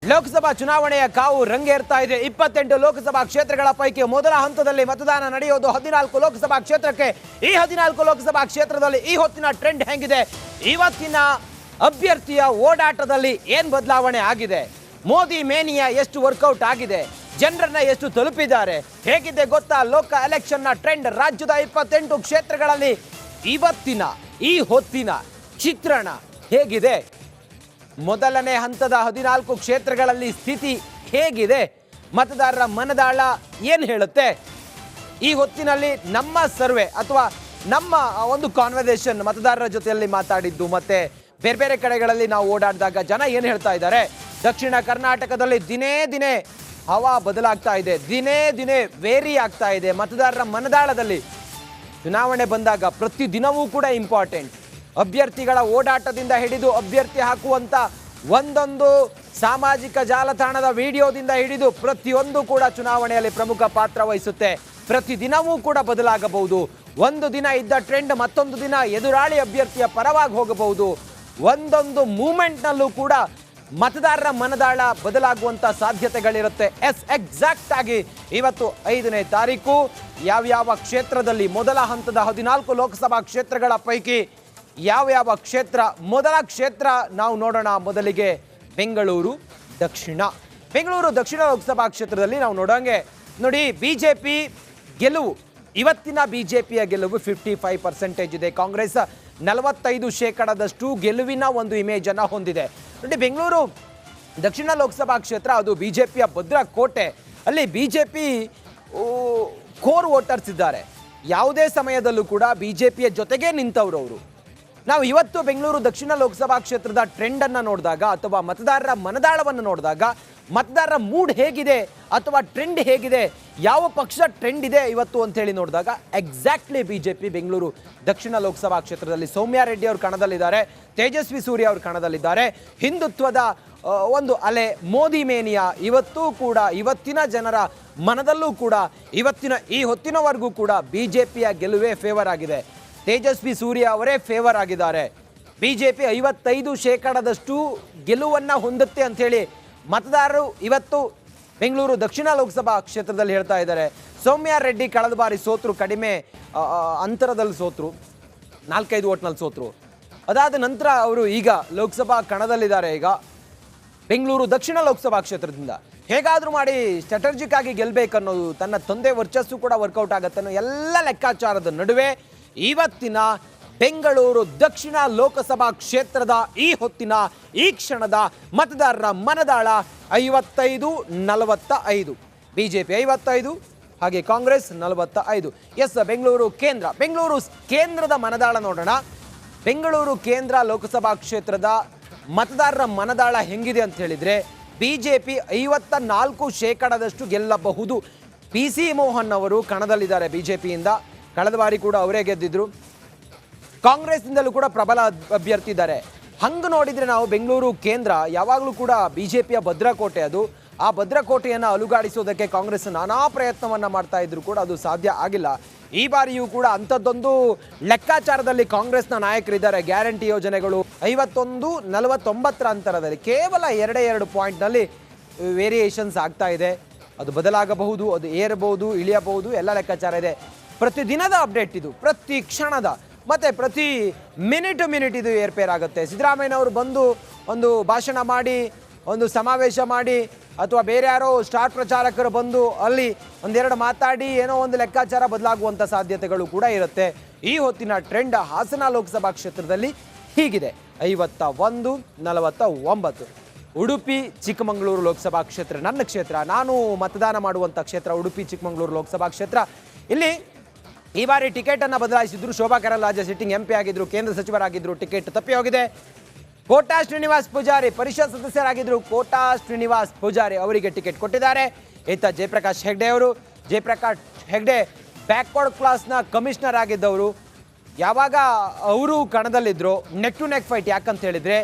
ಲೋಕಸಭಾ ಚುನಾವಣೆಯ ಕಾವು ರಂಗೇರ್ತಾ ಇದೆ. 28 ಲೋಕಸಭಾ ಕ್ಷೇತ್ರಗಳ ಪೈಕಿ ಮೊದಲ ಹಂತದಲ್ಲಿ ಮತದಾನ ನಡೆಯೋದು 14 ಲೋಕಸಭಾ ಕ್ಷೇತ್ರಕ್ಕೆ. ಈ 14 ಲೋಕಸಭಾ ಕ್ಷೇತ್ರದಲ್ಲಿ ಈ ಹೊತ್ತಿನ ಟ್ರೆಂಡ್ ಹೆಂಗಿದೆ, ಇವತ್ತಿನ ಅಭ್ಯರ್ಥಿಯ ಓಡಾಟದಲ್ಲಿ ಏನ್ ಬದಲಾವಣೆ ಆಗಿದೆ, ಮೋದಿ ಮೇನಿಯಾ ಎಷ್ಟು ವರ್ಕೌಟ್ ಆಗಿದೆ, ಜನರನ್ನ ಎಷ್ಟು ತಲುಪಿದ್ದಾರೆ, ಹೇಗಿದೆ ಗೊತ್ತಾ ಲೋಕ ಎಲೆಕ್ಷನ್ನ ಟ್ರೆಂಡ್. ರಾಜ್ಯದ 28 ಕ್ಷೇತ್ರಗಳಲ್ಲಿ ಇವತ್ತಿನ ಈ ಹೊತ್ತಿನ ಚಿತ್ರಣ ಹೇಗಿದೆ, ಮೊದಲನೇ ಹಂತದ 14 ಕ್ಷೇತ್ರಗಳಲ್ಲಿ ಸ್ಥಿತಿ ಹೇಗಿದೆ, ಮತದಾರರ ಮನದಾಳ ಏನು ಹೇಳುತ್ತೆ, ಈ ಹೊತ್ತಿನಲ್ಲಿ ನಮ್ಮ ಸರ್ವೆ ಅಥವಾ ನಮ್ಮ ಒಂದು ಕಾನ್ವರ್ಸೇಷನ್ ಮತದಾರರ ಜೊತೆಯಲ್ಲಿ ಮಾತಾಡಿದ್ದು ಮತ್ತೆ ಬೇರೆ ಬೇರೆ ಕಡೆಗಳಲ್ಲಿ ನಾವು ಓಡಾಡಿದಾಗ ಜನ ಏನು ಹೇಳ್ತಾ ಇದ್ದಾರೆ. ದಕ್ಷಿಣ ಕರ್ನಾಟಕದಲ್ಲಿ ದಿನೇ ದಿನೇ ಹವಾ ಬದಲಾಗ್ತಾ ಇದೆ, ದಿನೇ ದಿನೇ ವೇರಿ ಆಗ್ತಾ ಇದೆ. ಮತದಾರರ ಮನದಾಳದಲ್ಲಿ ಚುನಾವಣೆ ಬಂದಾಗ ಪ್ರತಿ ದಿನವೂ ಕೂಡ ಇಂಪಾರ್ಟೆಂಟ್. ಅಭ್ಯರ್ಥಿಗಳ ಓಡಾಟದಿಂದ ಹಿಡಿದು ಅಭ್ಯರ್ಥಿ ಹಾಕುವಂತ ಒಂದೊಂದು ಸಾಮಾಜಿಕ ಜಾಲತಾಣದ ವಿಡಿಯೋದಿಂದ ಹಿಡಿದು ಪ್ರತಿಯೊಂದು ಕೂಡ ಚುನಾವಣೆಯಲ್ಲಿ ಪ್ರಮುಖ ಪಾತ್ರ ವಹಿಸುತ್ತೆ. ಪ್ರತಿ ದಿನವೂ ಕೂಡ ಬದಲಾಗಬಹುದು. ಒಂದು ದಿನ ಇದ್ದ ಟ್ರೆಂಡ್ ಮತ್ತೊಂದು ದಿನ ಎದುರಾಳಿ ಅಭ್ಯರ್ಥಿಯ ಪರವಾಗಿ ಹೋಗಬಹುದು. ಒಂದೊಂದು ಮೂಮೆಂಟ್ನಲ್ಲೂ ಕೂಡ ಮತದಾರರ ಮನದಾಳ ಬದಲಾಗುವಂತ ಸಾಧ್ಯತೆಗಳಿರುತ್ತೆ. ಎಕ್ಸಾಕ್ಟ್ ಆಗಿ ಇವತ್ತು 5ನೇ ತಾರೀಕು ಯಾವ್ಯಾವ ಕ್ಷೇತ್ರದಲ್ಲಿ ಮೊದಲ ಹಂತದ 14 ಲೋಕಸಭಾ ಕ್ಷೇತ್ರಗಳ ಪೈಕಿ ಯಾವ್ಯಾವ ಕ್ಷೇತ್ರ, ಮೊದಲ ಕ್ಷೇತ್ರ ನಾವು ನೋಡೋಣ. ಮೊದಲಿಗೆ ಬೆಂಗಳೂರು ದಕ್ಷಿಣ ಲೋಕಸಭಾ ಕ್ಷೇತ್ರದಲ್ಲಿ ನಾವು ನೋಡೋಂಗೆ ನೋಡಿ, ಬಿಜೆಪಿ ಗೆಲುವು, ಇವತ್ತಿನ ಬಿಜೆಪಿಯ ಗೆಲುವು 55% ಇದೆ. ಕಾಂಗ್ರೆಸ್ 45% ಗೆಲುವಿನ ಒಂದು ಇಮೇಜ್ ಅನ್ನ ಹೊಂದಿದೆ. ನೋಡಿ, ಬೆಂಗಳೂರು ದಕ್ಷಿಣ ಲೋಕಸಭಾ ಕ್ಷೇತ್ರ ಅದು ಬಿಜೆಪಿಯ ಭದ್ರ ಕೋಟೆ. ಅಲ್ಲಿ ಬಿಜೆಪಿ ಕೋರ್ ವೋಟರ್ಸ್ ಇದ್ದಾರೆ. ಯಾವುದೇ ಸಮಯದಲ್ಲೂ ಕೂಡ ಬಿಜೆಪಿಯ ಜೊತೆಗೆ ನಿಂತವರು ಅವರು. ನಾವು ಇವತ್ತು ಬೆಂಗಳೂರು ದಕ್ಷಿಣ ಲೋಕಸಭಾ ಕ್ಷೇತ್ರದ ಟ್ರೆಂಡ್ ಅನ್ನು ನೋಡಿದಾಗ ಅಥವಾ ಮತದಾರರ ಮನದಾಳವನ್ನು ನೋಡಿದಾಗ ಮತದಾರರ ಮೂಡ್ ಹೇಗಿದೆ ಅಥವಾ ಟ್ರೆಂಡ್ ಹೇಗಿದೆ, ಯಾವ ಪಕ್ಷ ಟ್ರೆಂಡ್ ಇದೆ ಇವತ್ತು ಅಂತ ಹೇಳಿ ನೋಡಿದಾಗ ಎಕ್ಸಾಕ್ಟ್ಲಿ ಬಿಜೆಪಿ ಬೆಂಗಳೂರು ದಕ್ಷಿಣ ಲೋಕಸಭಾ ಕ್ಷೇತ್ರದಲ್ಲಿ ಸೌಮ್ಯ ರೆಡ್ಡಿ ಅವರು ಕಣದಲ್ಲಿದ್ದಾರೆ, ತೇಜಸ್ವಿ ಸೂರ್ಯ ಅವರು ಕಣದಲ್ಲಿದ್ದಾರೆ. ಹಿಂದುತ್ವದ ಒಂದು ಅಲೆ, ಮೋದಿ ಮೇನಿಯಾ ಇವತ್ತೂ ಕೂಡ ಇವತ್ತಿನ ಜನರ ಮನದಲ್ಲೂ ಕೂಡ ಇವತ್ತಿನ ಈ ಹೊತ್ತಿನವರೆಗೂ ಕೂಡ ಬಿಜೆಪಿಯ ಗೆಲುವೇ ಫೇವರ್ ಆಗಿದೆ. ತೇಜಸ್ವಿ ಸೂರ್ಯ ಅವರೇ ಫೇವರ್ ಆಗಿದ್ದಾರೆ. ಬಿಜೆಪಿ 55% ಗೆಲುವನ್ನು ಹೊಂದುತ್ತೆ ಅಂಥೇಳಿ ಮತದಾರರು ಇವತ್ತು ಬೆಂಗಳೂರು ದಕ್ಷಿಣ ಲೋಕಸಭಾ ಕ್ಷೇತ್ರದಲ್ಲಿ ಹೇಳ್ತಾ ಇದ್ದಾರೆ. ಸೌಮ್ಯ ರೆಡ್ಡಿ ಕಳೆದ ಬಾರಿ ಸೋತರು, ಕಡಿಮೆ ಅಂತರದಲ್ಲಿ ಸೋತರು, 4-5 ಓಟ್ನಲ್ಲಿ ಸೋತರು. ಅದಾದ ನಂತರ ಅವರು ಈಗ ಲೋಕಸಭಾ ಕಣದಲ್ಲಿದ್ದಾರೆ. ಈಗ ಬೆಂಗಳೂರು ದಕ್ಷಿಣ ಲೋಕಸಭಾ ಕ್ಷೇತ್ರದಿಂದ ಹೇಗಾದರೂ ಮಾಡಿ ಸ್ಟ್ರಾಟಜಿಕ್ ಆಗಿ ಗೆಲ್ಲಬೇಕನ್ನೋದು, ತನ್ನ ತಂದೆ ವರ್ಚಸ್ಸು ಕೂಡ ವರ್ಕೌಟ್ ಆಗುತ್ತೆ ಅನ್ನೋ ಎಲ್ಲ ಲೆಕ್ಕಾಚಾರದ ನಡುವೆ ಇವತ್ತಿನ ಬೆಂಗಳೂರು ದಕ್ಷಿಣ ಲೋಕಸಭಾ ಕ್ಷೇತ್ರದ ಈ ಹೊತ್ತಿನ ಈ ಕ್ಷಣದ ಮತದಾರರ ಮನದಾಳ 55-45. ಬಿಜೆಪಿ 55, ಹಾಗೆ ಕಾಂಗ್ರೆಸ್ 45. ಎಸ್, ಬೆಂಗಳೂರು ಕೇಂದ್ರದ ಮನದಾಳ ನೋಡೋಣ. ಬೆಂಗಳೂರು ಕೇಂದ್ರ ಲೋಕಸಭಾ ಕ್ಷೇತ್ರದ ಮತದಾರರ ಮನದಾಳ ಹೆಂಗಿದೆ ಅಂತ ಹೇಳಿದ್ರೆ, ಬಿಜೆಪಿ 54% ಗೆಲ್ಲಬಹುದು. PC ಮೋಹನ್ ಅವರು ಕಣದಲ್ಲಿದ್ದಾರೆ ಬಿಜೆಪಿಯಿಂದ. ಕಳೆದ ಬಾರಿ ಕೂಡ ಅವರೇ ಗೆದ್ದಿದ್ರು. ಕಾಂಗ್ರೆಸ್ನಿಂದಲೂ ಕೂಡ ಪ್ರಬಲ ಅಭ್ಯರ್ಥಿ ಇದ್ದಾರೆ. ಹಂಗೆ ನೋಡಿದರೆ ನಾವು ಬೆಂಗಳೂರು ಕೇಂದ್ರ ಯಾವಾಗಲೂ ಕೂಡ ಬಿಜೆಪಿಯ ಭದ್ರಕೋಟೆ. ಅದು ಆ ಭದ್ರಕೋಟೆಯನ್ನು ಅಲುಗಾಡಿಸೋದಕ್ಕೆ ಕಾಂಗ್ರೆಸ್ ನಾನಾ ಪ್ರಯತ್ನವನ್ನು ಮಾಡ್ತಾ ಇದ್ರು ಕೂಡ ಅದು ಸಾಧ್ಯ ಆಗಿಲ್ಲ. ಈ ಬಾರಿಯೂ ಕೂಡ ಅಂಥದ್ದೊಂದು ಲೆಕ್ಕಾಚಾರದಲ್ಲಿ ಕಾಂಗ್ರೆಸ್ನ ನಾಯಕರಿದ್ದಾರೆ. ಗ್ಯಾರಂಟಿ ಯೋಜನೆಗಳು 51-49 ಅಂತರದಲ್ಲಿ ಕೇವಲ 2 ಪಾಯಿಂಟ್ನಲ್ಲಿ ವೇರಿಯೇಷನ್ಸ್ ಆಗ್ತಾ ಇದೆ. ಅದು ಬದಲಾಗಬಹುದು, ಅದು ಏರಬಹುದು, ಇಳಿಯಬಹುದು, ಎಲ್ಲ ಲೆಕ್ಕಾಚಾರ ಇದೆ. ಪ್ರತಿದಿನದ ಅಪ್ಡೇಟ್ ಇದು, ಪ್ರತಿ ಕ್ಷಣದ ಮತ್ತು ಪ್ರತಿ ಮಿನಿಟ್ ಇದು ಏರ್ಪೇರ್ ಆಗುತ್ತೆ. ಸಿದ್ದರಾಮಯ್ಯನವರು ಬಂದು ಒಂದು ಭಾಷಣ ಮಾಡಿ, ಒಂದು ಸಮಾವೇಶ ಮಾಡಿ, ಅಥವಾ ಬೇರೆ ಯಾರೋ ಸ್ಟಾರ್ ಪ್ರಚಾರಕರು ಬಂದು ಅಲ್ಲಿ ಒಂದೆರಡು ಮಾತಾಡಿ ಏನೋ ಒಂದು ಲೆಕ್ಕಾಚಾರ ಬದಲಾಗುವಂಥ ಸಾಧ್ಯತೆಗಳು ಕೂಡ ಇರುತ್ತೆ. ಈ ಹೊತ್ತಿನ ಟ್ರೆಂಡ್ ಹಾಸನ ಲೋಕಸಭಾ ಕ್ಷೇತ್ರದಲ್ಲಿ ಹೀಗಿದೆ, 51-49. ಉಡುಪಿ ಚಿಕ್ಕಮಗಳೂರು ಲೋಕಸಭಾ ಕ್ಷೇತ್ರ ನನ್ನ ಕ್ಷೇತ್ರ, ನಾನು ಮತದಾನ ಮಾಡುವಂಥ ಕ್ಷೇತ್ರ ಉಡುಪಿ ಚಿಕ್ಕಮಗಳೂರು ಲೋಕಸಭಾ ಕ್ಷೇತ್ರ. ಇಲ್ಲಿ ಈ ಬಾರಿ ಟಿಕೆಟ್ ಅನ್ನು ಬದಲಾಯಿಸಿದ್ರು. ಶೋಭಾ ಕರಂದ್ಲಾಜೆ ಸಿಟ್ಟಿಂಗ್ MP ಆಗಿದ್ರು, ಕೇಂದ್ರ ಸಚಿವರಾಗಿದ್ರು, ಟಿಕೆಟ್ ತಪ್ಪಿ ಹೋಗಿದೆ. ಕೋಟಾ ಶ್ರೀನಿವಾಸ್ ಪೂಜಾರಿ ಪರಿಷತ್ ಸದಸ್ಯರಾಗಿದ್ರು, ಕೋಟಾ ಶ್ರೀನಿವಾಸ್ ಪೂಜಾರಿ ಅವರಿಗೆ ಟಿಕೆಟ್ ಕೊಟ್ಟಿದ್ದಾರೆ. ಈತ ಜಯಪ್ರಕಾಶ್ ಹೆಗ್ಡೆ ಬ್ಯಾಕ್ವರ್ಡ್ ಕ್ಲಾಸ್ನ ಕಮಿಷನರ್ ಆಗಿದ್ದವರು. ಯಾವಾಗ ಅವರು ಕಣದಲ್ಲಿದ್ದರು ನೆಕ್ ಟು ನೆಕ್ ಫೈಟ್. ಯಾಕಂತ ಹೇಳಿದರೆ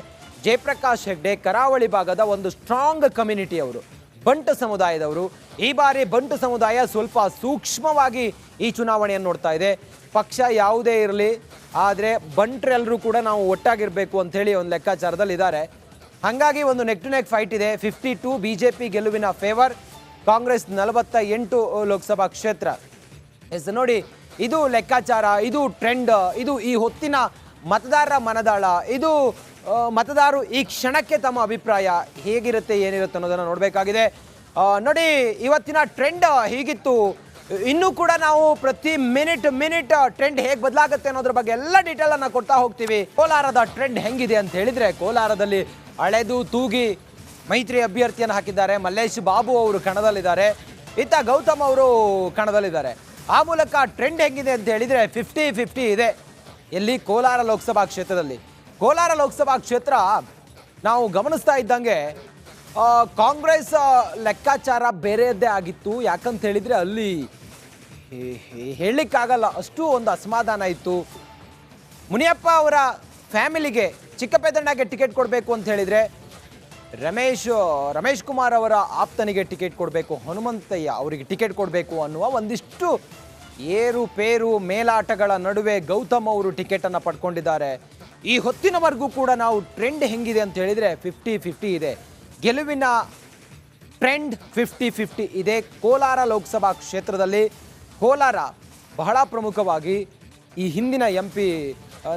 ಜಯಪ್ರಕಾಶ್ ಹೆಗ್ಡೆ ಕರಾವಳಿ ಭಾಗದ ಒಂದು ಸ್ಟ್ರಾಂಗ್ ಕಮ್ಯುನಿಟಿ ಅವರು, ಬಂಟ ಸಮುದಾಯದವರು. ಈ ಬಾರಿ ಬಂಟು ಸಮುದಾಯ ಸ್ವಲ್ಪ ಸೂಕ್ಷ್ಮವಾಗಿ ಈ ಚುನಾವಣೆಯನ್ನು ನೋಡ್ತಾ ಇದೆ. ಪಕ್ಷ ಯಾವುದೇ ಇರಲಿ, ಆದರೆ ಬಂಟರೆಲ್ಲರೂ ಕೂಡ ನಾವು ಒಟ್ಟಾಗಿರಬೇಕು ಅಂಥೇಳಿ ಒಂದು ಲೆಕ್ಕಾಚಾರದಲ್ಲಿದ್ದಾರೆ. ಹಾಗಾಗಿ ಒಂದು ನೆಕ್ ಟು ನೆಕ್ ಫೈಟ್ ಇದೆ. 52 ಬಿಜೆಪಿ ಗೆಲುವಿನ ಫೇವರ್, ಕಾಂಗ್ರೆಸ್ 48 ಲೋಕಸಭಾ ಕ್ಷೇತ್ರ. ಎಸ್ ನೋಡಿ, ಇದು ಲೆಕ್ಕಾಚಾರ, ಇದು ಟ್ರೆಂಡ್, ಇದು ಈ ಹೊತ್ತಿನ ಮತದಾರರ ಮನದಾಳ, ಇದು ಮತದಾರರು ಈ ಕ್ಷಣಕ್ಕೆ ತಮ್ಮ ಅಭಿಪ್ರಾಯ ಹೇಗಿರುತ್ತೆ ಏನಿರುತ್ತೆ ಅನ್ನೋದನ್ನು ನೋಡಬೇಕಾಗಿದೆ. ನೋಡಿ, ಇವತ್ತಿನ ಟ್ರೆಂಡ್ ಹೀಗಿತ್ತು. ಇನ್ನೂ ಕೂಡ ನಾವು ಪ್ರತಿ ಮಿನಿಟ್ ಟ್ರೆಂಡ್ ಹೇಗೆ ಬದಲಾಗುತ್ತೆ ಅನ್ನೋದ್ರ ಬಗ್ಗೆ ಎಲ್ಲ ಡೀಟೇಲನ್ನು ಕೊಡ್ತಾ ಹೋಗ್ತೀವಿ. ಕೋಲಾರದ ಟ್ರೆಂಡ್ ಹೆಂಗಿದೆ ಅಂತ ಹೇಳಿದರೆ, ಕೋಲಾರದಲ್ಲಿ ಅಳೆದು ತೂಗಿ ಮೈತ್ರಿ ಅಭ್ಯರ್ಥಿಯನ್ನು ಹಾಕಿದ್ದಾರೆ. ಮಲ್ಲೇಶ್ ಬಾಬು ಅವರು ಕಣದಲ್ಲಿದ್ದಾರೆ, ಇತ್ತ ಗೌತಮ್ ಅವರು ಕಣದಲ್ಲಿದ್ದಾರೆ. ಆ ಮೂಲಕ ಟ್ರೆಂಡ್ ಹೆಂಗಿದೆ ಅಂತ ಹೇಳಿದರೆ 50-50 ಇದೆ. ಎಲ್ಲಿ? ಕೋಲಾರ ಲೋಕಸಭಾ ಕ್ಷೇತ್ರದಲ್ಲಿ. ಕೋಲಾರ ಲೋಕಸಭಾ ಕ್ಷೇತ್ರ ನಾವು ಗಮನಿಸ್ತಾ ಇದ್ದಂಗೆ ಕಾಂಗ್ರೆಸ್ ಲೆಕ್ಕಾಚಾರ ಬೇರೆಯದ್ದೇ ಆಗಿತ್ತು. ಯಾಕಂತ ಹೇಳಿದರೆ ಅಲ್ಲಿ ಹೇಳಲಿಕ್ಕಾಗಲ್ಲ, ಅಷ್ಟು ಒಂದು ಅಸಮಾಧಾನ ಇತ್ತು. ಮುನಿಯಪ್ಪ ಅವರ ಫ್ಯಾಮಿಲಿಗೆ, ಚಿಕ್ಕಪೇದಣ್ಣಗೆ ಟಿಕೆಟ್ ಕೊಡಬೇಕು ಅಂತ ಹೇಳಿದರೆ ರಮೇಶ್ ಕುಮಾರ್ ಅವರ ಆಪ್ತನಿಗೆ ಟಿಕೆಟ್ ಕೊಡಬೇಕು, ಹನುಮಂತಯ್ಯ ಅವರಿಗೆ ಟಿಕೆಟ್ ಕೊಡಬೇಕು ಅನ್ನುವ ಒಂದಿಷ್ಟು ಏರುಪೇರು ಮೇಲಾಟಗಳ ನಡುವೆ ಗೌತಮ್ ಅವರು ಟಿಕೆಟನ್ನು ಪಡ್ಕೊಂಡಿದ್ದಾರೆ. ಈ ಹೊತ್ತಿನವರೆಗೂ ಕೂಡ ನಾವು ಟ್ರೆಂಡ್ ಹೆಂಗಿದೆ ಅಂತ ಹೇಳಿದರೆ 50-50 ಇದೆ. ಗೆಲುವಿನ ಟ್ರೆಂಡ್ 50-50 ಇದೆ ಕೋಲಾರ ಲೋಕಸಭಾ ಕ್ಷೇತ್ರದಲ್ಲಿ. ಕೋಲಾರ ಬಹಳ ಪ್ರಮುಖವಾಗಿ ಈ ಹಿಂದಿನ MP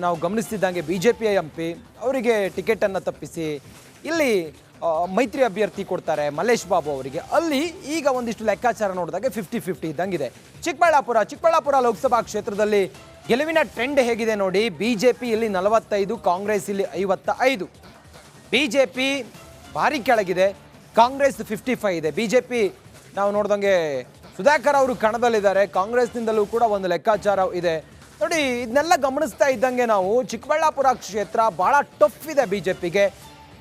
ನಾವು ಗಮನಿಸ್ತಿದ್ದಂಗೆ BJPಯ MP ಅವರಿಗೆ ಟಿಕೆಟನ್ನು ತಪ್ಪಿಸಿ ಇಲ್ಲಿ ಮೈತ್ರಿ ಅಭ್ಯರ್ಥಿ ಕೊಡ್ತಾರೆ ಮಲ್ಲೇಶ್ ಬಾಬು ಅವರಿಗೆ. ಅಲ್ಲಿ ಈಗ ಒಂದಿಷ್ಟು ಲೆಕ್ಕಾಚಾರ ನೋಡಿದಾಗ 50-50 ಇದ್ದಂಗಿದೆ. ಚಿಕ್ಕಬಳ್ಳಾಪುರ ಲೋಕಸಭಾ ಕ್ಷೇತ್ರದಲ್ಲಿ ಗೆಲುವಿನ ಟ್ರೆಂಡ್ ಹೇಗಿದೆ ನೋಡಿ. BJP ಇಲ್ಲಿ 45, ಕಾಂಗ್ರೆಸ್ ಇಲ್ಲಿ 55. BJP ಭಾರಿ ಕೆಳಗಿದೆ, ಕಾಂಗ್ರೆಸ್ 55 ಇದೆ. BJP ನಾವು ನೋಡ್ದಂಗೆ ಸುಧಾಕರ್ ಅವರು ಕಣದಲ್ಲಿದ್ದಾರೆ, ಕಾಂಗ್ರೆಸ್ನಿಂದಲೂ ಕೂಡ ಒಂದು ಲೆಕ್ಕಾಚಾರ ಇದೆ ನೋಡಿ. ಇದನ್ನೆಲ್ಲ ಗಮನಿಸ್ತಾ ಇದ್ದಂಗೆ ನಾವು ಚಿಕ್ಕಬಳ್ಳಾಪುರ ಕ್ಷೇತ್ರ ಬಹಳ ಟಫ್ ಇದೆ BJPಗೆ.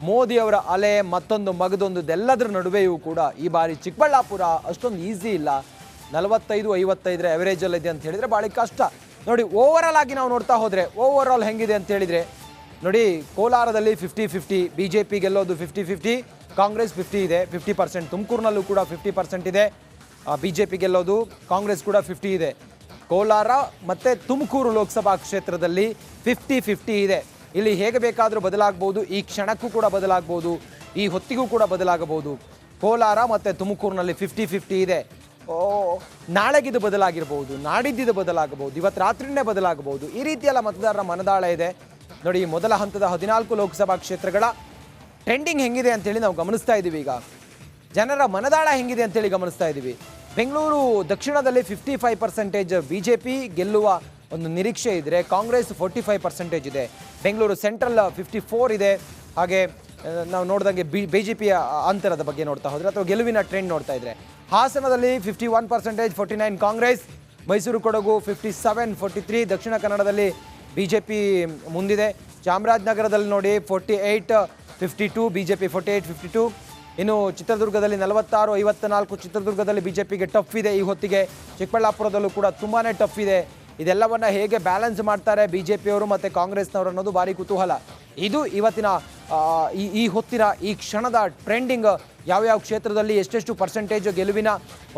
ಮೋದಿ ಅವರ ಅಲೆ ಮತ್ತೊಂದು ಮಗದೊಂದು ನಡುವೆಯೂ ಕೂಡ ಈ ಬಾರಿ ಚಿಕ್ಕಬಳ್ಳಾಪುರ ಅಷ್ಟೊಂದು ಈಸಿ ಇಲ್ಲ. 45-55 ಅವರೇಜಲ್ಲಿದೆ ಅಂತ ಹೇಳಿದರೆ ಭಾಳ ಕಷ್ಟ ನೋಡಿ. ಓವರಾಲ್ ಆಗಿ ನಾವು ನೋಡ್ತಾ ಹೋದರೆ ಓವರಾಲ್ ಹೆಂಗಿದೆ ಅಂತ ಹೇಳಿದರೆ ನೋಡಿ, ಕೋಲಾರದಲ್ಲಿ 50-50, BJP ಗೆಲ್ಲೋದು 50-50, ಕಾಂಗ್ರೆಸ್ 50 ಇದೆ, 50%. ತುಮಕೂರಿನಲ್ಲೂ ಕೂಡ 50% ಇದೆ, BJP ಗೆಲ್ಲೋದು, ಕಾಂಗ್ರೆಸ್ ಕೂಡ 50 ಇದೆ. ಕೋಲಾರ ಮತ್ತು ತುಮಕೂರು ಲೋಕಸಭಾ ಕ್ಷೇತ್ರದಲ್ಲಿ 50-50 ಇದೆ. ಇಲ್ಲಿ ಹೇಗೆ ಬೇಕಾದರೂ ಬದಲಾಗಬಹುದು, ಈ ಕ್ಷಣಕ್ಕೂ ಕೂಡ ಬದಲಾಗಬಹುದು, ಈ ಹೊತ್ತಿಗೂ ಕೂಡ ಬದಲಾಗಬಹುದು. ಕೋಲಾರ ಮತ್ತು ತುಮಕೂರಿನಲ್ಲಿ 50-50 ಇದೆ. ನಾಳೆಗಿದು ಬದಲಾಗಿರ್ಬೋದು, ನಾಡಿದ್ದಿದು ಬದಲಾಗಬಹುದು, ಇವತ್ತು ರಾತ್ರಿನೇ ಬದಲಾಗಬಹುದು. ಈ ರೀತಿಯೆಲ್ಲ ಮತದಾರರ ಮನದಾಳ ಇದೆ ನೋಡಿ. ಮೊದಲ ಹಂತದ 14 ಲೋಕಸಭಾ ಕ್ಷೇತ್ರಗಳ ಟ್ರೆಂಡಿಂಗ್ ಹೆಂಗಿದೆ ಅಂತೇಳಿ ನಾವು ಗಮನಿಸ್ತಾ ಇದ್ದೀವಿ. ಈಗ ಜನರ ಮನದಾಳ ಹೆಂಗಿದೆ ಅಂತೇಳಿ ಗಮನಿಸ್ತಾ ಇದ್ದೀವಿ. ಬೆಂಗಳೂರು ದಕ್ಷಿಣದಲ್ಲಿ 55% BJP ಗೆಲ್ಲುವ ಒಂದು ನಿರೀಕ್ಷೆ ಇದ್ದರೆ, ಕಾಂಗ್ರೆಸ್ 45% ಇದೆ. ಬೆಂಗಳೂರು ಸೆಂಟ್ರಲ್ 54 ಇದೆ. ಹಾಗೆ ನಾವು ನೋಡಿದಂಗೆ BJPಯ ಅಂತರದ ಬಗ್ಗೆ ನೋಡ್ತಾ ಹೋದರೆ ಅಥವಾ ಗೆಲುವಿನ ಟ್ರೆಂಡ್ ನೋಡ್ತಾ ಇದ್ದರೆ, ಹಾಸನದಲ್ಲಿ 51%, 49 ಕಾಂಗ್ರೆಸ್. ಮೈಸೂರು ಕೊಡಗು 57-43. ದಕ್ಷಿಣ ಕನ್ನಡದಲ್ಲಿ BJP ಮುಂದಿದೆ. ಚಾಮರಾಜನಗರದಲ್ಲಿ ನೋಡಿ 48-52 BJP, 48-52. ಇನ್ನು ಚಿತ್ರದುರ್ಗದಲ್ಲಿ 46-54 ಚಿತ್ರದುರ್ಗದಲ್ಲಿ BJPಗೆ ಟಫ್ ಇದೆ ಈ ಹೊತ್ತಿಗೆ. ಚಿಕ್ಕಬಳ್ಳಾಪುರದಲ್ಲೂ ಕೂಡ ತುಂಬಾ ಟಫ್ ಇದೆ. ಇದೆಲ್ಲವನ್ನು ಹೇಗೆ ಬ್ಯಾಲೆನ್ಸ್ ಮಾಡ್ತಾರೆ BJPಯವರು ಮತ್ತು ಕಾಂಗ್ರೆಸ್ನವರು ಅನ್ನೋದು ಭಾರಿ ಕುತೂಹಲ. ಇದು ಇವತ್ತಿನ ಈ ಹೊತ್ತಿನ ಈ ಕ್ಷಣದ ಟ್ರೆಂಡಿಂಗ್. ಯಾವ್ಯಾವ ಕ್ಷೇತ್ರದಲ್ಲಿ ಎಷ್ಟೆಷ್ಟು ಪರ್ಸೆಂಟೇಜ್ ಗೆಲುವಿನ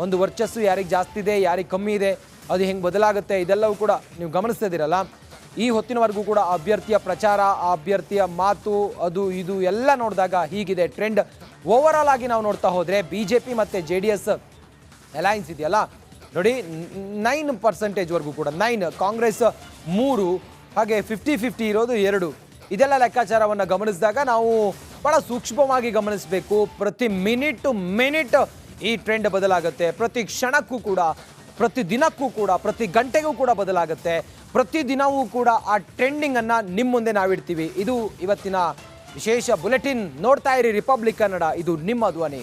ಒಂದು ವರ್ಚಸ್ಸು ಯಾರಿಗೆ ಜಾಸ್ತಿ ಇದೆ, ಯಾರಿಗೆ ಕಮ್ಮಿ ಇದೆ, ಅದು ಹೆಂಗೆ ಬದಲಾಗುತ್ತೆ, ಇದೆಲ್ಲವೂ ಕೂಡ ನೀವು ಗಮನಿಸ್ತಾ ಇದ್ದೀರಲ್ಲ. ಈ ಹೊತ್ತಿನವರೆಗೂ ಕೂಡ ಅಭ್ಯರ್ಥಿಯ ಪ್ರಚಾರ, ಆ ಅಭ್ಯರ್ಥಿಯ ಮಾತು, ಅದು ಇದು ಎಲ್ಲ ನೋಡಿದಾಗ ಹೀಗಿದೆ ಟ್ರೆಂಡ್. ಓವರಾಲ್ ಆಗಿ ನಾವು ನೋಡ್ತಾ ಹೋದರೆ BJP ಮತ್ತು JDS ಅಲೈನ್ಸ್ ಇದೆಯಲ್ಲ ನೋಡಿ, 9%ವರೆಗೂ ಕೂಡ 9, ಕಾಂಗ್ರೆಸ್ 3, ಹಾಗೆ 50-50 ಇರೋದು 2. ಇದೆಲ್ಲ ಲೆಕ್ಕಾಚಾರವನ್ನು ಗಮನಿಸಿದಾಗ ನಾವು ಭಾಳ ಸೂಕ್ಷ್ಮವಾಗಿ ಗಮನಿಸಬೇಕು. ಪ್ರತಿ ಮಿನಿಟ್ ಈ ಟ್ರೆಂಡ್ ಬದಲಾಗುತ್ತೆ. ಪ್ರತಿ ಕ್ಷಣಕ್ಕೂ ಕೂಡ, ಪ್ರತಿ ದಿನಕ್ಕೂ ಕೂಡ, ಪ್ರತಿ ಗಂಟೆಗೂ ಕೂಡ ಬದಲಾಗುತ್ತೆ. ಪ್ರತಿದಿನವೂ ಕೂಡ ಆ ಟ್ರೆಂಡಿಂಗನ್ನು ನಿಮ್ಮ ಮುಂದೆ ನಾವಿಡ್ತೀವಿ. ಇದು ಇವತ್ತಿನ ವಿಶೇಷ ಬುಲೆಟಿನ್. ನೋಡ್ತಾ ಇರಿ ರಿಪಬ್ಲಿಕ್ ಕನ್ನಡ, ಇದು ನಿಮ್ಮ ಧ್ವನಿ.